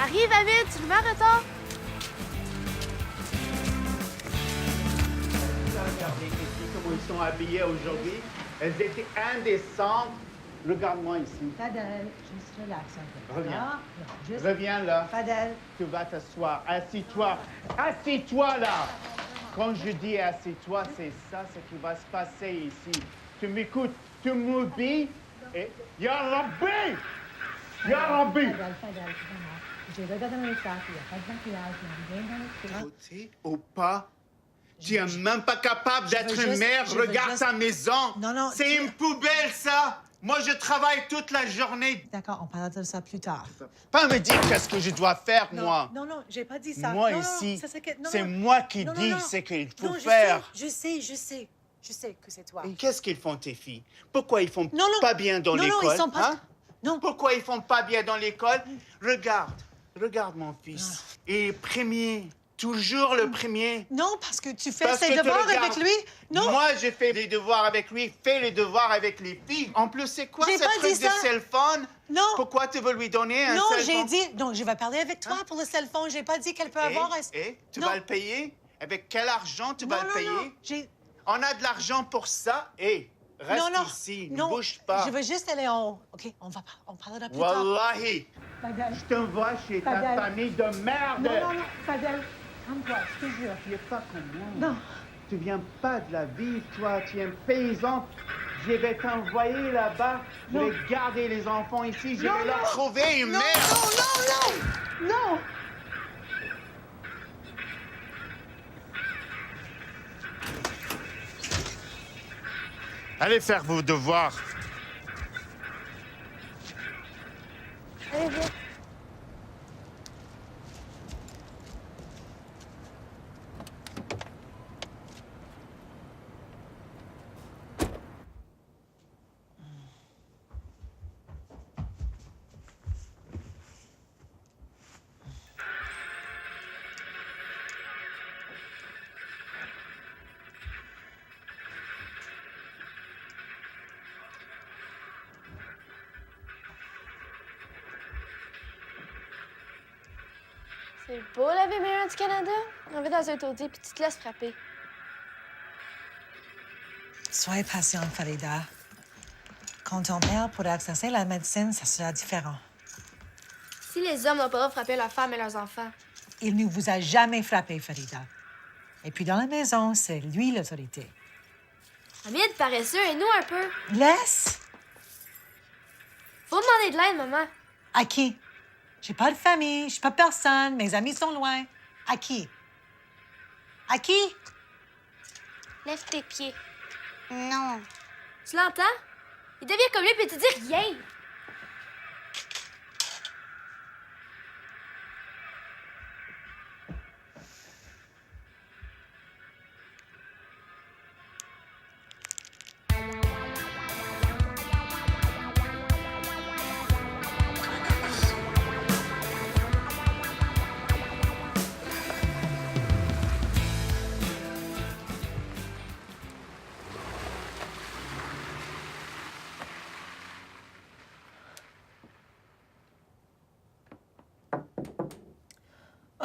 Arrive, Amine, tu le mets en retard. Regardez ici comment ils sont habillés aujourd'hui. Elles étaient indécentes. Regarde-moi ici. Fadel, juste relax un peu. Reviens. Ah, non, juste... Reviens là. Fadel. Tu vas t'asseoir. Assis-toi. Assis-toi là. Quand je dis assis-toi, c'est ça ce qui va se passer ici. Tu m'écoutes. Tu m'oublies. Et... Ya Rabbi! Ya Rabbi! Fadel, vraiment. J'ai regardé dans les sacs, il n'y a pas de maquillage, il n'y a rien dans les trucs. Côté ou pas? Tu es même pas capable d'être une mère. Regarde ta maison. Non, C'est une poubelle, ça. Moi, je travaille toute la journée. D'accord, on parlera de ça plus tard. Pas me dire qu'est-ce que je dois faire, moi. Non, j'ai pas dit ça. Moi, non, ici, ça, c'est moi qui dis ce qu'il faut faire. Je sais que c'est toi. Et qu'est-ce qu'ils font, tes filles? Pourquoi ils font Non, pas bien dans l'école? Non, ils sont pas... Hein? Non. Pourquoi ils font pas bien dans l'école? Regarde mon fils. Et premier, toujours le premier. Non, parce que tu fais Parce ses que tu devoirs regardes. avec lui. Non. Moi, j'ai fait les devoirs avec lui, fais les devoirs avec les filles. En plus, c'est quoi J'ai ce pas truc dit de ça. cell phone? Non. Pourquoi tu veux lui donner un Non, cell j'ai phone? dit... Donc, je vais parler avec toi pour le cell phone. J'ai pas dit qu'elle peut avoir un... Et tu Non. vas le payer? Avec quel argent tu vas le payer? Non, j'ai... On a de l'argent pour ça. Reste ici, ne bouge pas. Je veux juste aller en haut. OK, on parlera plus tard. Wallahi, Fadel. je t'envoie chez ta Fadel. famille de merde. Non, Fadel, calme-toi, je te jure. Tu n'es pas comme moi. Non. Tu viens pas de la ville, toi. Tu es un paysan. Je vais t'envoyer là-bas. Je vais garder les enfants ici. Je vais leur trouver une mère. Non! Allez faire vos devoirs. Allez, viens. C'est beau, la vie meilleure du Canada. On va dans un taudis, puis tu te laisses frapper. Sois patiente, Farida. Quand ton père pourra accéder à la médecine, ça sera différent. Si les hommes n'ont pas le droit de frapper leurs femmes et leurs enfants, Il ne vous a jamais frappé, Farida. Et puis dans la maison, c'est lui l'autorité. Amine est paresseux et nous un peu. Laisse! Faut demander de l'aide, maman. À qui? J'ai pas de famille, j'ai pas personne, mes amis sont loin. À qui? À qui? Lève tes pieds. Non. Tu l'entends? Il devient comme lui, puis tu dis rien.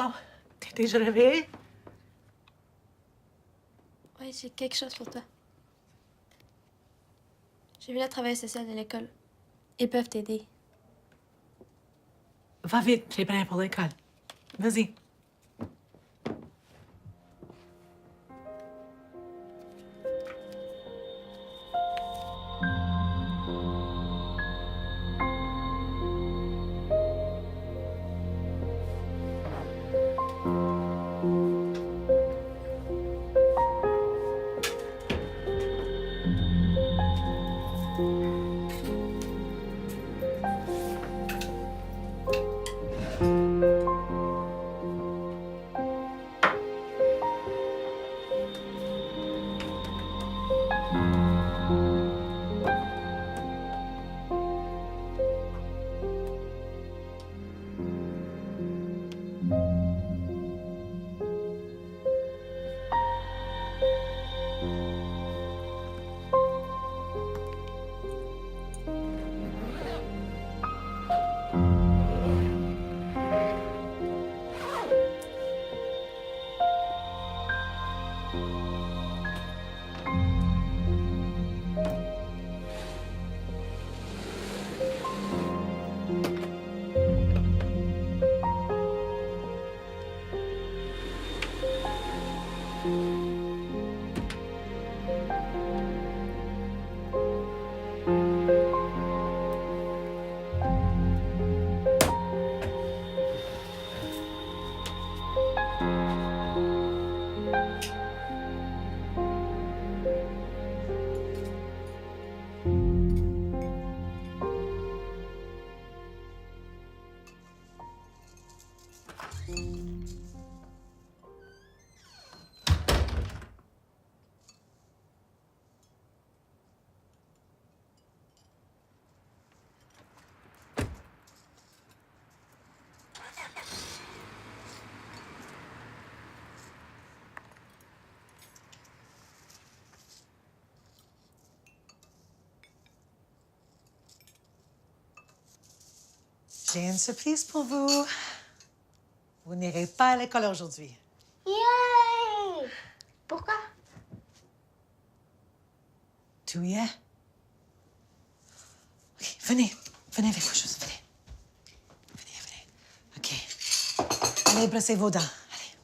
Oh, t'es déjà réveillée? Oui, j'ai quelque chose pour toi. J'ai vu la travail social de l'école. Ils peuvent t'aider. Va vite, j'ai prêt pour l'école. Vas-y. J'ai une surprise pour vous. Vous n'irez pas à l'école aujourd'hui. Yay! Pourquoi? Tu y es? OK, venez. Venez avec moi, chose. Venez. Venez. OK. Allez, brossez vos dents. Allez.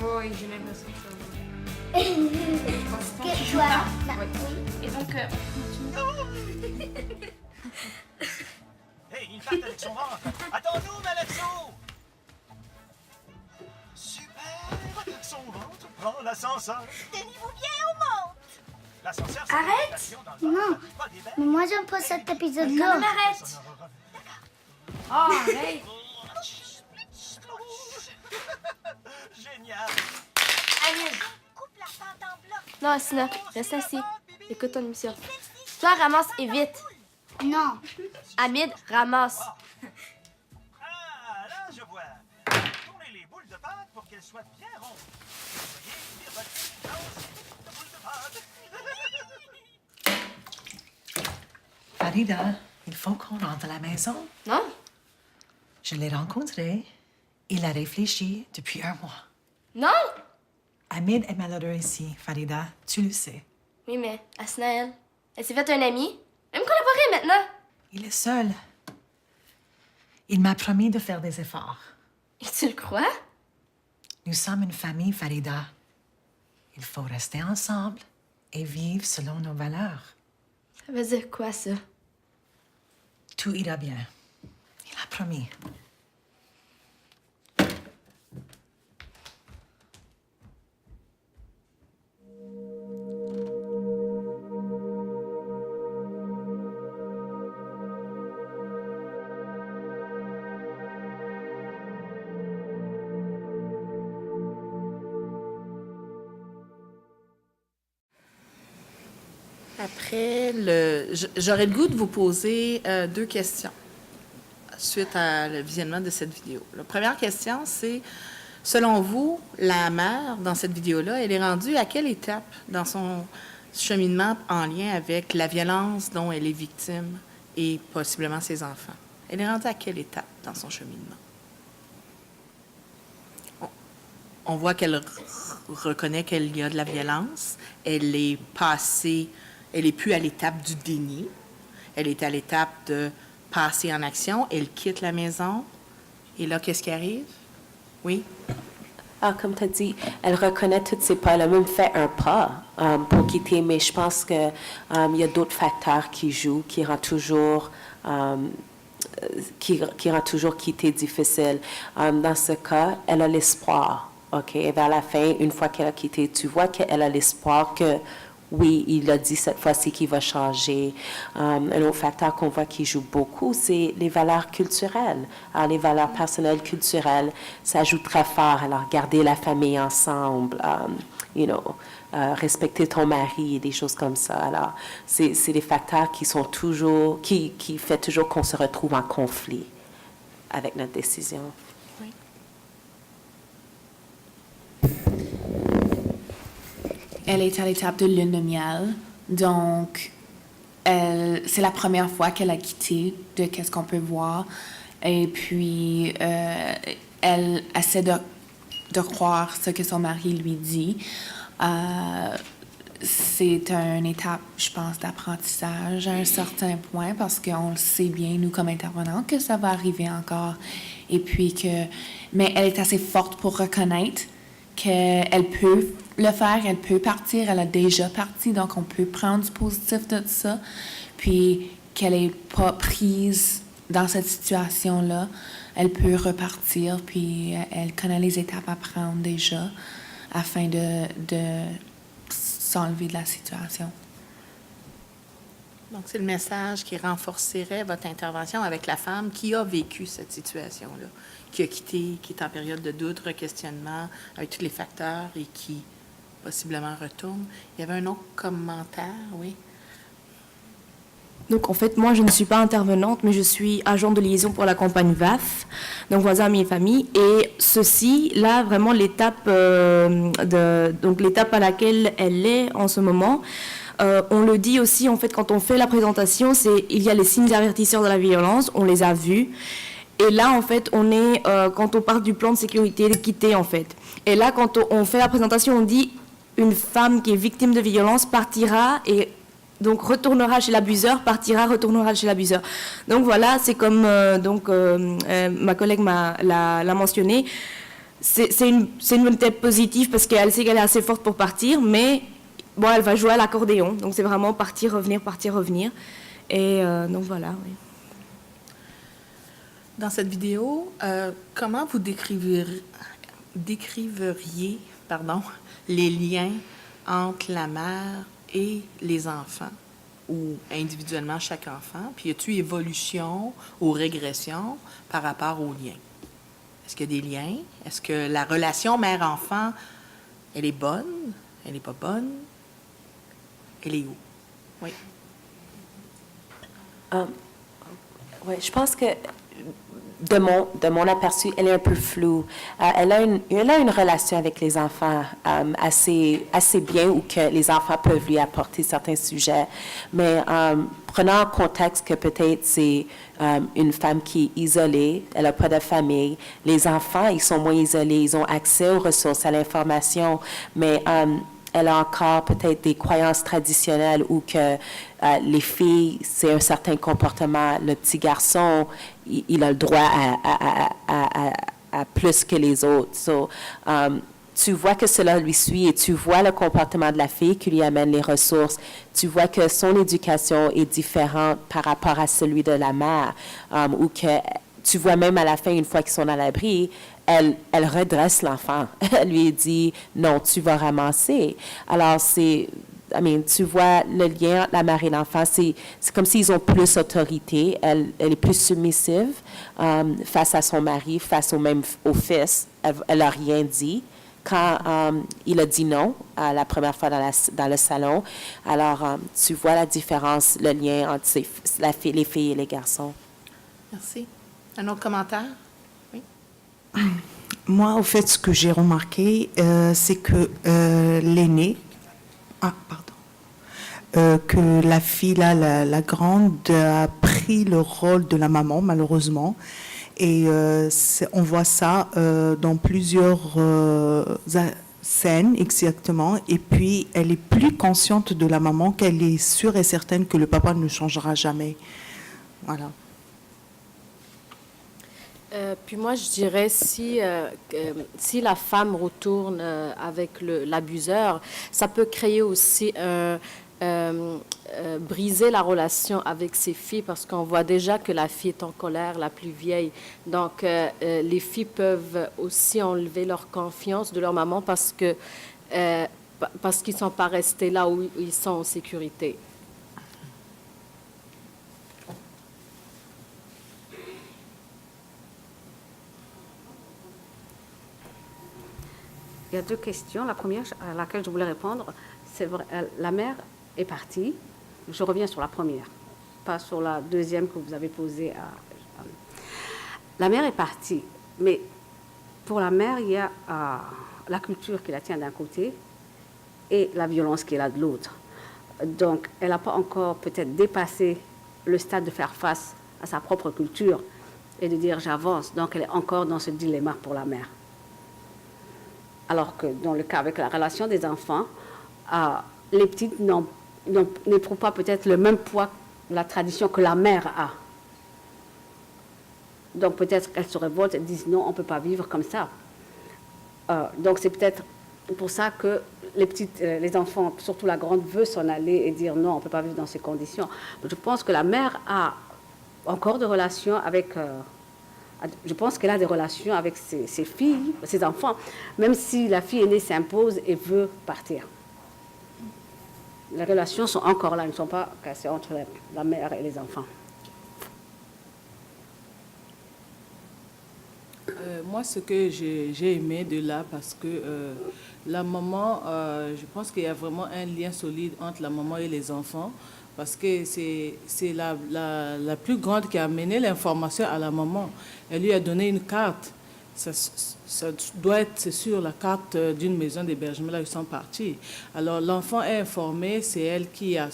Oui, j'ai l'impression que ça va. Que toi? Bah, Oui. oui. Et donc, on continue. Hey, il part avec son ventre. Attends-nous, Malexo! Super! Son ventre prend l'ascenseur. Tenez-vous bien au monde! L'ascenseur, c'est Arrête! l'habitation dans le Non. ventre, pas des bêtes. Mais moi, j'aime pas cet épisode-là. Quand même, arrête! Oh, arrête! Génial! Amid! Coupe la pente en bloc. Non, Asina, reste assis. Écoute ton émission. Toi, ramasse et vite. Non. Amid, ramasse. Ah, là, je vois. Tournez les boules de pâte pour qu'elles soient bien rondes. Voyez, lire votre séquence de boules de pâte. Farida, il faut qu'on rentre à la maison. Non? Je l'ai rencontré. Il a réfléchi depuis un mois. Non? Hamid est malheureux ici, Farida. Tu le sais. Oui, mais Asna, elle s'est faite un ami. Même collaborer maintenant. Il est seul. Il m'a promis de faire des efforts. Et tu le crois? Nous sommes une famille, Farida. Il faut rester ensemble et vivre selon nos valeurs. Ça veut dire quoi, ça? Tout ira bien. Il a promis. Après, j'aurais le goût de vous poser 2 questions suite à le visionnement de cette vidéo. La première question, c'est, selon vous, la mère, dans cette vidéo-là, elle est rendue à quelle étape dans son cheminement en lien avec la violence dont elle est victime et possiblement ses enfants? Elle est rendue à quelle étape dans son cheminement? On voit qu'elle reconnaît qu'il y a de la violence. Elle est passée, elle n'est plus à l'étape du déni. Elle est à l'étape de passer en action. Elle quitte la maison. Et là, qu'est-ce qui arrive? Oui? Ah, comme tu as dit, elle reconnaît tous ses pas. Elle a même fait un pas pour quitter, mais je pense qu'il y a d'autres facteurs qui jouent, qui rendent toujours, qui rend toujours quitter difficile. Dans ce cas, elle a l'espoir. OK? Et vers la fin, une fois qu'elle a quitté, tu vois qu'elle a l'espoir que, oui, il a dit cette fois-ci qu'il va changer. Un autre facteur qu'on voit qui joue beaucoup, c'est les valeurs culturelles. Alors, les valeurs personnelles culturelles, ça joue très fort. Alors, garder la famille ensemble, respecter ton mari et des choses comme ça. Alors, c'est des facteurs qui sont toujours, qui fait toujours qu'on se retrouve en conflit avec notre décision. Elle est à l'étape de lune de miel, donc c'est la première fois qu'elle a quitté de qu'est-ce qu'on peut voir. Et puis, elle essaie de croire ce que son mari lui dit. C'est une étape, je pense, d'apprentissage à un certain point parce qu'on le sait bien, nous, comme intervenants, que ça va arriver encore. Et puis mais elle est assez forte pour reconnaître qu'elle peut le faire, elle peut partir, elle a déjà parti, donc on peut prendre du positif de ça, puis qu'elle n'est pas prise dans cette situation-là, elle peut repartir, puis elle connaît les étapes à prendre déjà afin de s'enlever de la situation. Donc, c'est le message qui renforcerait votre intervention avec la femme qui a vécu cette situation-là, qui a quitté, qui est en période de doute, re-questionnement, avec tous les facteurs et qui possiblement retourne. Il y avait un autre commentaire, oui. Donc, en fait, moi, je ne suis pas intervenante, mais je suis agent de liaison pour la campagne VAF, donc voisins, amis et famille. Et ceci, là, vraiment, l'étape donc l'étape à laquelle elle est en ce moment, on le dit aussi, en fait, quand on fait la présentation, il y a les signes avertisseurs de la violence, on les a vus. Et là, en fait, on est, quand on parle du plan de sécurité, l'équité, en fait. Et là, quand on fait la présentation, on dit une femme qui est victime de violence partira et donc retournera chez l'abuseur, partira, retournera chez l'abuseur. Donc voilà, c'est comme ma collègue l'a mentionné. C'est une tête positive parce qu'elle sait qu'elle est assez forte pour partir, mais bon, elle va jouer à l'accordéon. Donc c'est vraiment partir, revenir, partir, revenir. Et donc voilà, oui. Dans cette vidéo, comment vous décriveriez les liens entre la mère et les enfants, ou individuellement chaque enfant? Puis y a-t-il évolution ou régression par rapport aux liens? Est-ce qu'il y a des liens? Est-ce que la relation mère-enfant, elle est bonne? Elle n'est pas bonne? Elle est où? Oui. Oui, je pense que de mon aperçu, elle est un peu floue. Elle a une relation avec les enfants assez bien, où que les enfants peuvent lui apporter certains sujets. Mais prenant en contexte que peut-être c'est une femme qui est isolée, elle n'a pas de famille. Les enfants, ils sont moins isolés, ils ont accès aux ressources, à l'information, mais elle a encore peut-être des croyances traditionnelles où que les filles, c'est un certain comportement. Le petit garçon, il a le droit à plus que les autres. So, tu vois que cela lui suit et tu vois le comportement de la fille qui lui amène les ressources. Tu vois que son éducation est différente par rapport à celui de la mère, ou que tu vois même à la fin, une fois qu'ils sont à l'abri, elle redresse l'enfant. Elle lui dit « Non, tu vas ramasser ». Alors, tu vois le lien entre la mère et l'enfant, c'est comme s'ils ont plus d'autorité. Elle est plus submissive face à son mari, face au fils. Elle n'a rien dit. Quand il a dit non la première fois dans le salon, alors tu vois la différence, le lien entre les filles et les garçons. Merci. Un autre commentaire? Oui. Moi, au fait, ce que j'ai remarqué, c'est que l'aînée, que la fille, là, la grande, a pris le rôle de la maman, malheureusement. Et on voit ça dans plusieurs scènes, exactement. Et puis, elle est plus consciente de la maman, qu'elle est sûre et certaine que le papa ne changera jamais. Voilà. Puis moi, je dirais, si la femme retourne avec l'abuseur, ça peut créer aussi briser la relation avec ses filles, parce qu'on voit déjà que la fille est en colère, la plus vieille. Donc, les filles peuvent aussi enlever leur confiance de leur maman parce qu'ils ne sont pas restés là où ils sont en sécurité. Il y a deux questions. La première à laquelle je voulais répondre, c'est vrai, la mère est partie. Je reviens sur la première, pas sur la deuxième que vous avez posée. La mère est partie, mais pour la mère, il y a la culture qui la tient d'un côté et la violence qui est là de l'autre. Donc, elle n'a pas encore peut-être dépassé le stade de faire face à sa propre culture et de dire j'avance. Donc, elle est encore dans ce dilemme pour la mère. Alors que dans le cas avec la relation des enfants, les petites n'éprouvent pas peut-être le même poids de la tradition que la mère a. Donc peut-être qu'elles se révoltent et disent non, on ne peut pas vivre comme ça. Donc c'est peut-être pour ça que les enfants, surtout la grande, veut s'en aller et dire non, on ne peut pas vivre dans ces conditions. Je pense que la mère a encore des relations avec... je pense qu'elle a des relations avec ses filles, ses enfants, même si la fille aînée s'impose et veut partir. les relations sont encore là, elles ne sont pas cassées entre la mère et les enfants. Moi, ce que j'ai aimé de là, parce que la maman, je pense qu'il y a vraiment un lien solide entre la maman et les enfants, parce que c'est la plus grande qui a amené l'information à la maman. Elle lui a donné une carte. Ça doit être, c'est sûr, la carte d'une maison d'hébergement, là où ils sont partis. Alors, l'enfant est informé, c'est elle qui a...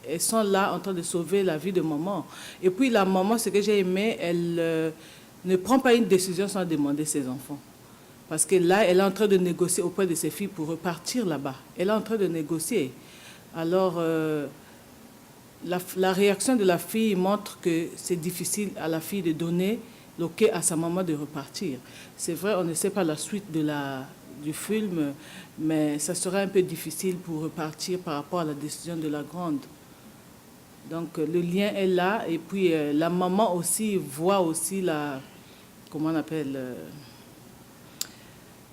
Elles sont là en train de sauver la vie de maman. Et puis, la maman, ce que j'ai aimé, elle... ne prend pas une décision sans demander ses enfants. Parce que là, elle est en train de négocier auprès de ses filles pour repartir là-bas. Elle est en train de négocier. Alors, la réaction de la fille montre que c'est difficile à la fille de donner l'OK à sa maman de repartir. C'est vrai, on ne sait pas la suite du film, mais ça serait un peu difficile pour repartir par rapport à la décision de la grande. Donc, le lien est là. Et puis, la maman aussi voit aussi comment on appelle,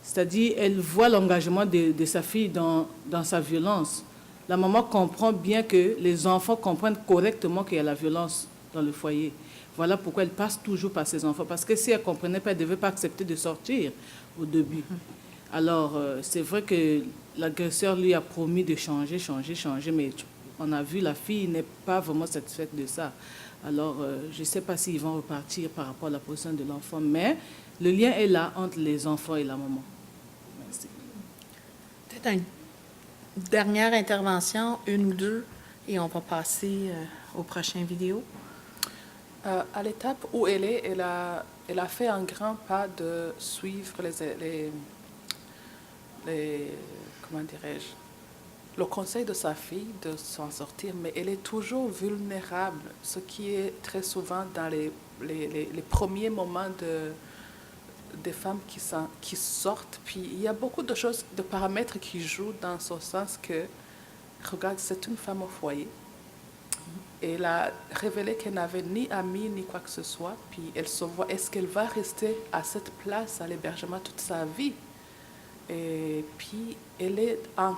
c'est-à-dire, elle voit l'engagement de sa fille dans sa violence. La maman comprend bien que les enfants comprennent correctement qu'il y a la violence dans le foyer. Voilà pourquoi elle passe toujours par ses enfants. Parce que si elle ne comprenait pas, elle ne devait pas accepter de sortir au début. Alors, c'est vrai que l'agresseur lui a promis de changer, mais on a vu la fille n'est pas vraiment satisfaite de ça. Alors, je ne sais pas s'ils vont repartir par rapport à la position de l'enfant, mais le lien est là entre les enfants et la maman. Merci. Peut-être une dernière intervention, une ou deux, et on va passer aux prochaines vidéos. À l'étape où elle est, elle a fait un grand pas de suivre comment dirais-je, le conseil de sa fille de s'en sortir, mais elle est toujours vulnérable, ce qui est très souvent dans les premiers moments des femmes qui sortent. Puis il y a beaucoup de choses, de paramètres qui jouent dans ce sens que, regarde, c'est une femme au foyer. Elle a révélé qu'elle n'avait ni amis ni quoi que ce soit. Puis elle se voit, est-ce qu'elle va rester à cette place, à l'hébergement, toute sa vie? Et puis, elle est en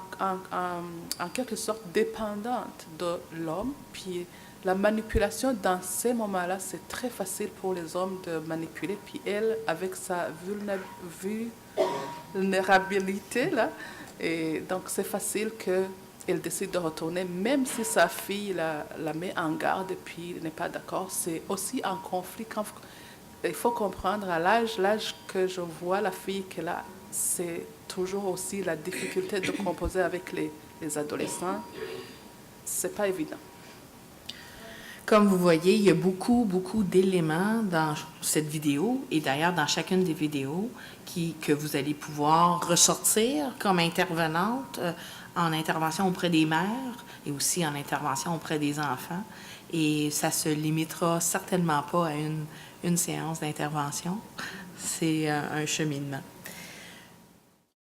quelque sorte dépendante de l'homme. Puis, la manipulation dans ces moments-là, c'est très facile pour les hommes de manipuler. Puis, elle, avec sa vulnérabilité, là, et donc c'est facile qu'elle décide de retourner, même si sa fille la met en garde et puis n'est pas d'accord. C'est aussi un conflit. Il faut comprendre, à l'âge que je vois la fille qu'elle a, c'est toujours aussi la difficulté de composer avec les adolescents. C'est pas évident. Comme vous voyez, il y a beaucoup d'éléments dans cette vidéo et d'ailleurs dans chacune des vidéos que vous allez pouvoir ressortir comme intervenante en intervention auprès des mères et aussi en intervention auprès des enfants. Et ça se limitera certainement pas à une séance d'intervention. C'est un cheminement.